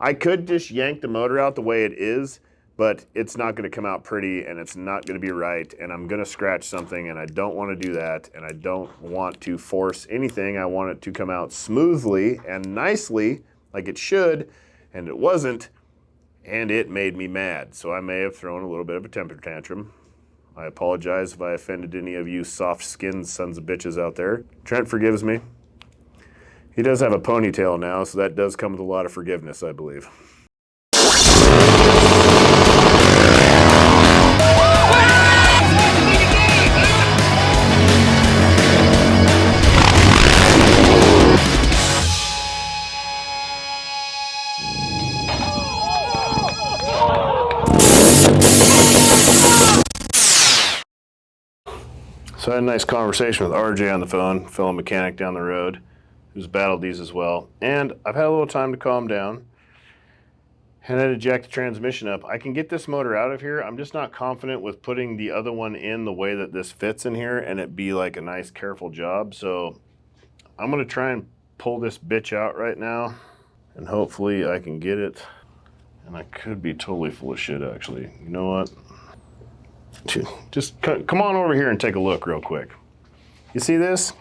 I could just yank the motor out the way it is, but it's not going to come out pretty and it's not going to be right, and I'm going to scratch something, and I don't want to do that, and I don't want to force anything. I want it to come out smoothly and nicely like it should, and it wasn't, and it made me mad. So I may have thrown a little bit of a temper tantrum. I apologize if I offended any of you soft-skinned sons of bitches out there. Trent forgives me. He does have a ponytail now, so that does come with a lot of forgiveness, I believe. So I had a nice conversation with RJ on the phone, fellow mechanic down the road, who's battled these as well. And I've had a little time to calm down. And I had to jack the transmission up. I can get this motor out of here. I'm just not confident with putting the other one in the way that this fits in here and it be like a nice, careful job. So I'm gonna try and pull this bitch out right now, and hopefully I can get it. And I could be totally full of shit, actually. You know what? Just come on over here and take a look real quick. You see this?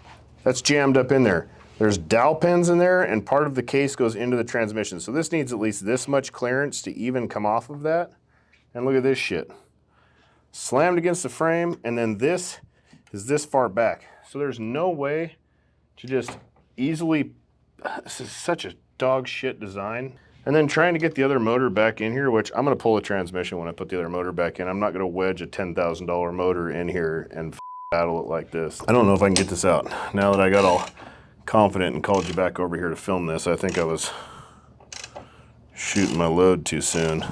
That's jammed up in there. There's dowel pins in there, and part of the case goes into the transmission. So this needs at least this much clearance to even come off of that. And look at this shit. Slammed against the frame, and then this is this far back. So there's no way to just easily, this is such a dog shit design. And then trying to get the other motor back in here, which I'm gonna pull the transmission when I put the other motor back in. I'm not gonna wedge a $10,000 motor in here and battle it like this. I don't know if I can get this out. Now that I got all confident and called you back over here to film this, I think I was shooting my load too soon.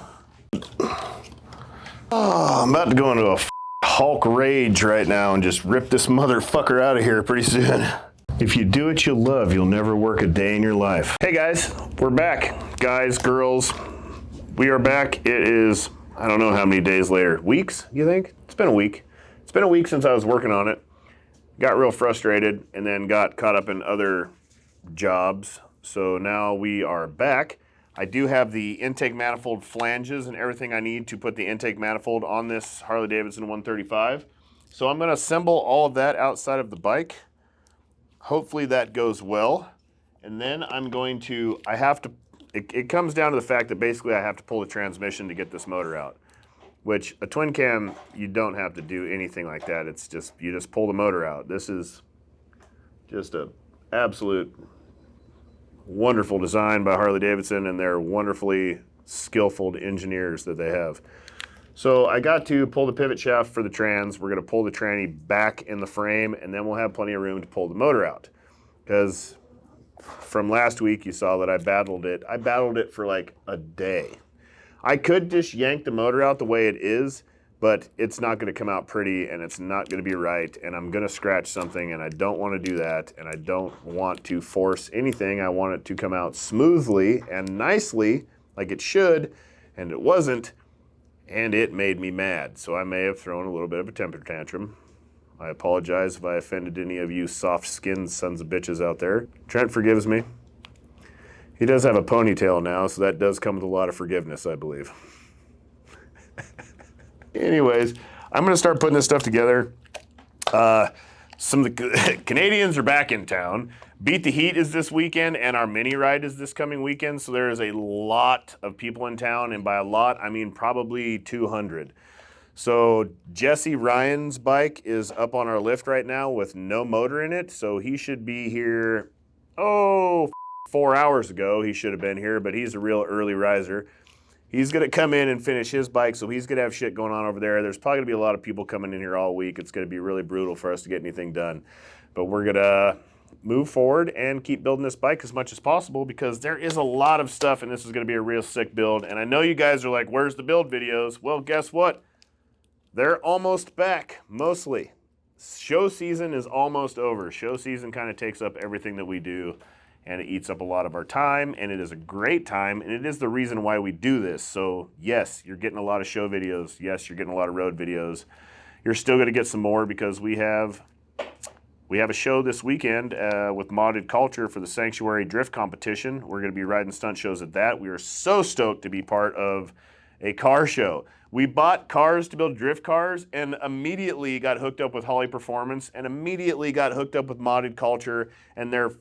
Oh, I'm about to go into a Hulk rage right now and just rip this motherfucker out of here pretty soon. If you do what you love, you'll never work a day in your life. Hey guys, we're back. Guys, girls, we are back. It is, I don't know how many days later. Weeks, you think? It's been a week. It's been a week since I was working on it. Got real frustrated and then got caught up in other jobs. So now we are back. I do have the intake manifold flanges and everything I need to put the intake manifold on this Harley Davidson 135. So I'm gonna assemble all of that outside of the bike. Hopefully that goes well. And then I'm going to, it comes down to the fact that basically I have to pull the transmission to get this motor out, which a twin cam, you don't have to do anything like that. It's just, you just pull the motor out. This is just a absolute wonderful design by Harley Davidson and their wonderfully skillful engineers that they have. So I got to pull the pivot shaft for the trans. We're gonna pull the tranny back in the frame, and then we'll have plenty of room to pull the motor out. Because from last week, you saw that I battled it. I battled it for like a day. I could just yank the motor out the way it is, but it's not gonna come out pretty and it's not gonna be right, and I'm gonna scratch something, and I don't wanna do that, and I don't want to force anything. I want it to come out smoothly and nicely like it should, and it wasn't. And it made me mad, so I may have thrown a little bit of a temper tantrum. I apologize if I offended any of you soft-skinned sons of bitches out there. Trent forgives me. He does have a ponytail now, so that does come with a lot of forgiveness, I believe. Anyways, I'm gonna start putting this stuff together. Some of the Canadians are back in town. Beat the Heat is this weekend, and our mini ride is this coming weekend, so there is a lot of people in town, and by a lot, I mean probably 200. So Jesse Ryan's bike is up on our lift right now with no motor in it, so he should be here, 4 hours ago he should have been here, but he's a real early riser. He's gonna come in and finish his bike, so he's gonna have shit going on over there. There's probably gonna be a lot of people coming in here all week. It's gonna be really brutal for us to get anything done. But we're gonna move forward and keep building this bike as much as possible because there is a lot of stuff and this is gonna be a real sick build. And I know you guys are like, where's the build videos? Well, guess what? They're almost back, mostly. Show season is almost over. Show season kind of takes up everything that we do, and it eats up a lot of our time, and it is a great time, and it is the reason why we do this. So yes, you're getting a lot of show videos. Yes, you're getting a lot of road videos. You're still gonna get some more because we have We have a show this weekend with Modded Culture for the Sanctuary Drift Competition. We're going to be riding stunt shows at that. We are so stoked to be part of a car show. We bought cars to build drift cars and immediately got hooked up with Harley Performance and immediately got hooked up with Modded Culture and their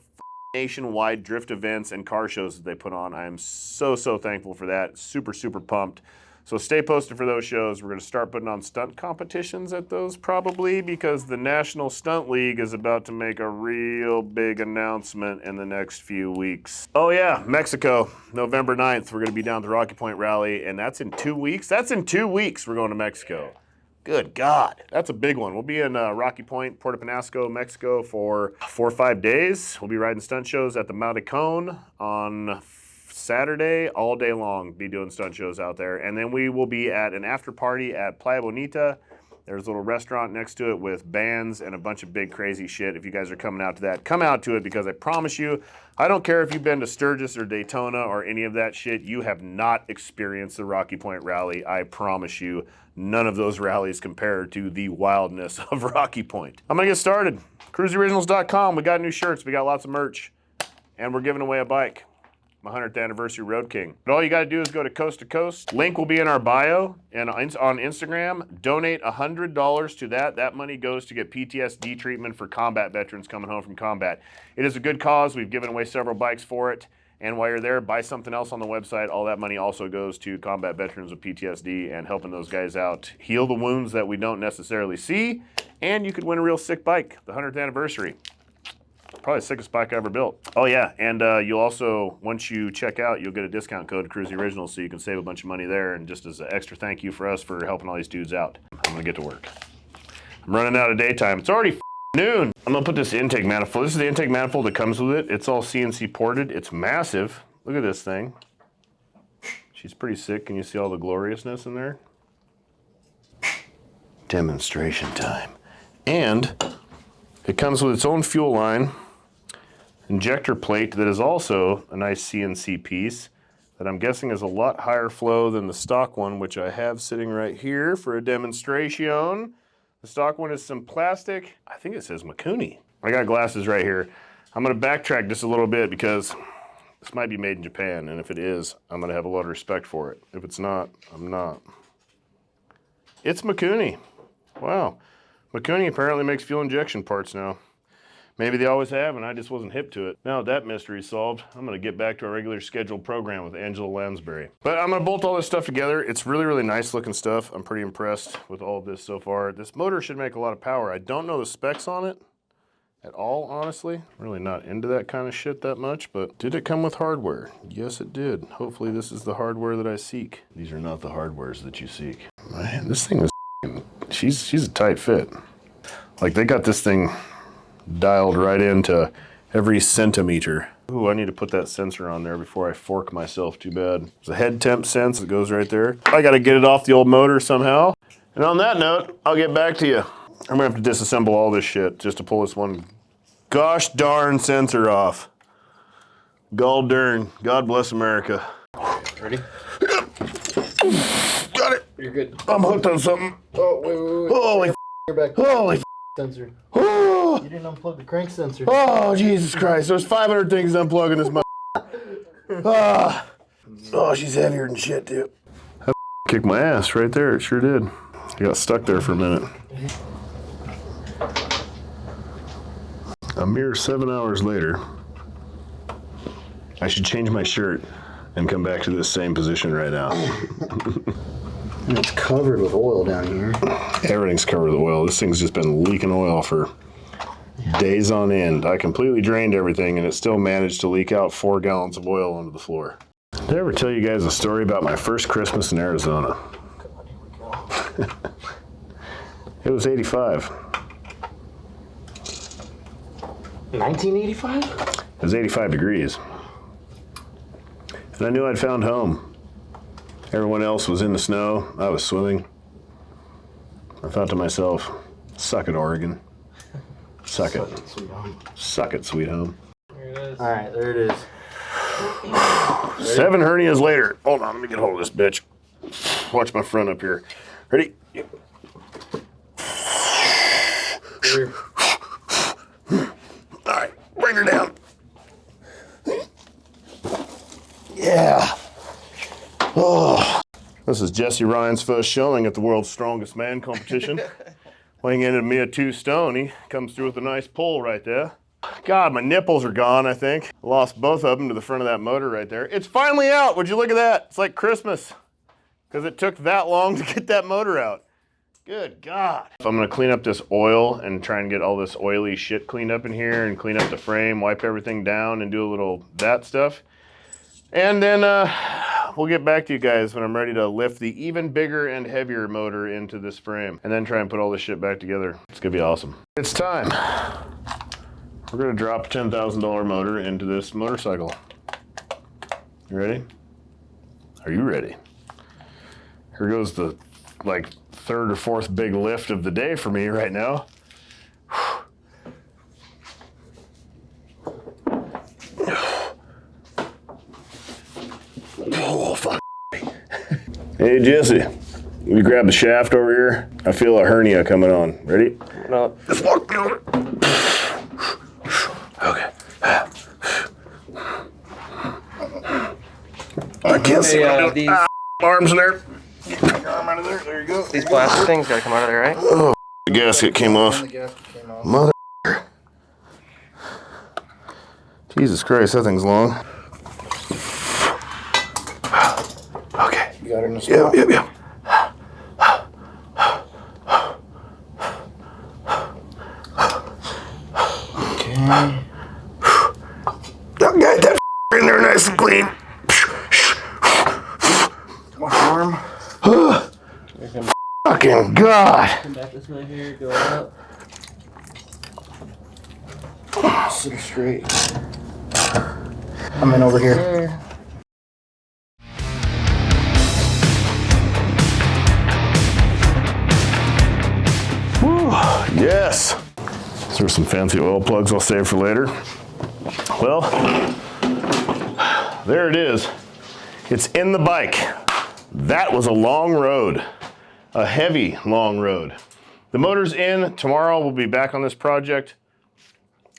nationwide drift events and car shows that they put on. I am so thankful for that. Super pumped. So stay posted for those shows. We're going to start putting on stunt competitions at those probably because the National Stunt League is about to make a real big announcement in the next few weeks. Oh yeah, Mexico, November 9th. We're going to be down at the Rocky Point Rally, and that's in 2 weeks. That's in 2 weeks we're going to Mexico. Good God, that's a big one. We'll be in Rocky Point, Puerto Penasco, Mexico for 4 or 5 days. We'll be riding stunt shows at the Malecon on Saturday, all day long, be doing stunt shows out there. And then we will be at an after party at Playa Bonita. There's a little restaurant next to it with bands and a bunch of big crazy shit. If you guys are coming out to that, come out to it because I promise you, I don't care if you've been to Sturgis or Daytona or any of that shit, you have not experienced the Rocky Point Rally. I promise you, none of those rallies compare to the wildness of Rocky Point. I'm gonna get started. KRUESIoriginals.com, we got new shirts, we got lots of merch, and we're giving away a bike. My 100th anniversary Road King. But all you got to do is go to Coast to Coast. Link will be in our bio and on Instagram. Donate $100 to that. That money goes to get PTSD treatment for combat veterans coming home from combat. It is a good cause. We've given away several bikes for it. And while you're there, buy something else on the website. All that money also goes to combat veterans with PTSD and helping those guys out heal the wounds that we don't necessarily see. And you could win a real sick bike, the 100th anniversary. Probably the sickest bike I ever built. Oh yeah, and you'll also, once you check out, you'll get a discount code, KRUESI Originals, so you can save a bunch of money there, and just as an extra thank you for us for helping all these dudes out. I'm gonna get to work. I'm running out of daytime. It's already noon. I'm gonna put this intake manifold. This is the intake manifold that comes with it. It's all CNC ported. It's massive. Look at this thing. She's pretty sick. Can you see all the gloriousness in there? Demonstration time. And it comes with its own fuel line, injector plate that is also a nice CNC piece that I'm guessing is a lot higher flow than the stock one, which I have sitting right here for a demonstration. The stock one is some plastic. I think it says Mikuni. I got glasses right here. I'm gonna backtrack just a little bit because this might be made in Japan, and if it is, I'm gonna have a lot of respect for it. If it's not, I'm not. It's Mikuni. Wow. Mikuni apparently makes fuel injection parts now. Maybe they always have, and I just wasn't hip to it. Now that mystery's solved, I'm gonna get back to our regular scheduled program with Angela Lansbury. But I'm gonna bolt all this stuff together. It's really nice looking stuff. I'm pretty impressed with all of this so far. This motor should make a lot of power. I don't know the specs on it at all, honestly. Really not into that kind of shit that much, but did it come with hardware? Yes, it did. Hopefully this is the hardware that I seek. These are not the hardwares that you seek. Man, this thing is she's a tight fit. Like they got this thing dialed right into every centimeter. Ooh, I need to put that sensor on there before I fork myself too bad. There's a head temp sense that goes right there. I gotta get it off the old motor somehow. And on that note, I'll get back to you. I'm gonna have to disassemble all this shit just to pull this one gosh darn sensor off. God darn. God bless America. Ready? Got it. You're good. I'm hooked on something. Oh, wait. Holy You're back. holy Sensor. oh, You didn't unplug the crank sensor. oh Jesus Christ. There's 500 things to unplug in this oh, she's heavier than shit, dude. That kicked my ass right there. It sure did. I got stuck there for a minute. A mere 7 hours later, I should change my shirt and come back to this same position right now. And it's covered with oil down here. Everything's covered with oil. This thing's just been leaking oil for days on end. I completely drained everything and it still managed to leak out 4 gallons of oil onto the floor. Did I ever tell you guys a story about my first Christmas in Arizona? It was 85. 1985? It was 85 degrees. And I knew I'd found home. Everyone else was in the snow. I was swimming. I thought to myself, suck it, Oregon. Suck it. Sweet home. Suck it, sweet home. There it is. All right, there it is. 7 hernias later. Hold on, let me get hold of this bitch. Watch my front up here. Ready? Here. Yeah. Oh. This is Jesse Ryan's first showing at the World's Strongest Man competition. Weighing in at me at 2 stone. He comes through with a nice pull right there. God, my nipples are gone, I think. Lost both of them to the front of that motor right there. It's finally out. Would you look at that? It's like Christmas. Because it took that long to get that motor out. Good God. I'm gonna clean up this oil and try and get all this oily shit cleaned up in here and clean up the frame, wipe everything down and do a little that stuff. And then we'll get back to you guys when I'm ready to lift the even bigger and heavier motor into this frame and then try and put all this shit back together. It's gonna be awesome. It's time. We're gonna drop a $10,000 motor into this motorcycle. You ready? Are you ready? Here goes the like 3rd or 4th big lift of the day for me right now. Oh, fuck. Hey, Jesse, you grab the shaft over here. I feel a hernia coming on. Ready? No. Just walk over. Okay. I can't see what I'm doing. Arms in there. Get your arm out of there. There you go. These plastic things gotta come out of there, right? Oh, the gasket came off. Mother. Jesus Christ, that thing's long. Okay. You got it in the spot? Yep. Okay. Got that in there nice and clean. My arm. Fucking God. Come back this way here, go up. Sit it straight. I'm in over here. There. Woo, yes. These are some fancy oil plugs I'll save for later. Well, there it is. It's in the bike. That was a long road, a heavy, long road. The motor's in. Tomorrow we'll be back on this project.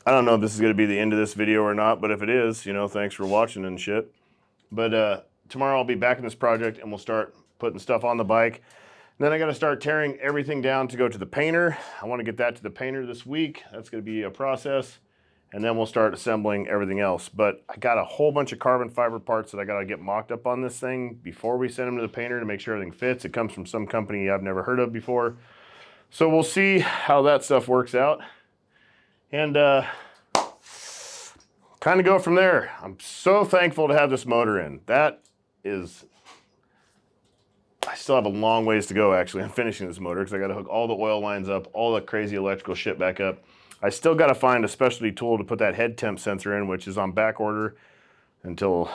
I don't know if this is going to be the end of this video or not, but if it is, you know, thanks for watching and shit. But tomorrow I'll be back in this project and we'll start putting stuff on the bike. Then I got to start tearing everything down to go to the painter. I want to get that to the painter this week. That's going to be a process. And then we'll start assembling everything else. But I got a whole bunch of carbon fiber parts that I got to get mocked up on this thing before we send them to the painter to make sure everything fits. It comes from some company I've never heard of before. So we'll see how that stuff works out. And kind of go from there. I'm so thankful to have this motor in. That is... I still have a long ways to go, actually, on finishing this motor because I got to hook all the oil lines up, all the crazy electrical shit back up. I still got to find a specialty tool to put that head temp sensor in, which is on back order until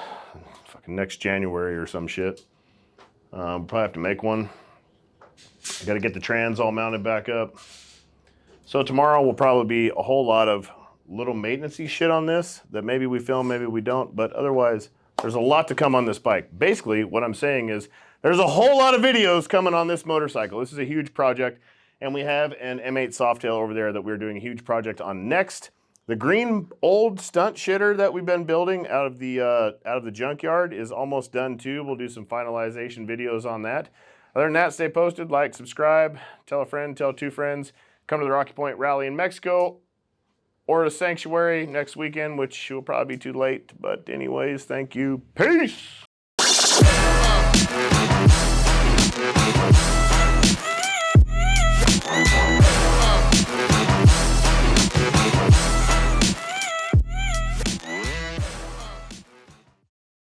fucking next January or some shit. Probably have to make one. I got to get the trans all mounted back up. So tomorrow will probably be a whole lot of little maintenance-y shit on this that maybe we film, maybe we don't, but otherwise there's a lot to come on this bike. Basically, what I'm saying is there's a whole lot of videos coming on this motorcycle. This is a huge project, and we have an M8 Softail over there that we're doing a huge project on next. The green old stunt shitter that we've been building out of the junkyard is almost done too. We'll do some finalization videos on that. Other than that, stay posted, like, subscribe, tell a friend, tell 2 friends. Come to the Rocky Point Rally in Mexico or the Sanctuary next weekend, which will probably be too late. But anyways, thank you. Peace.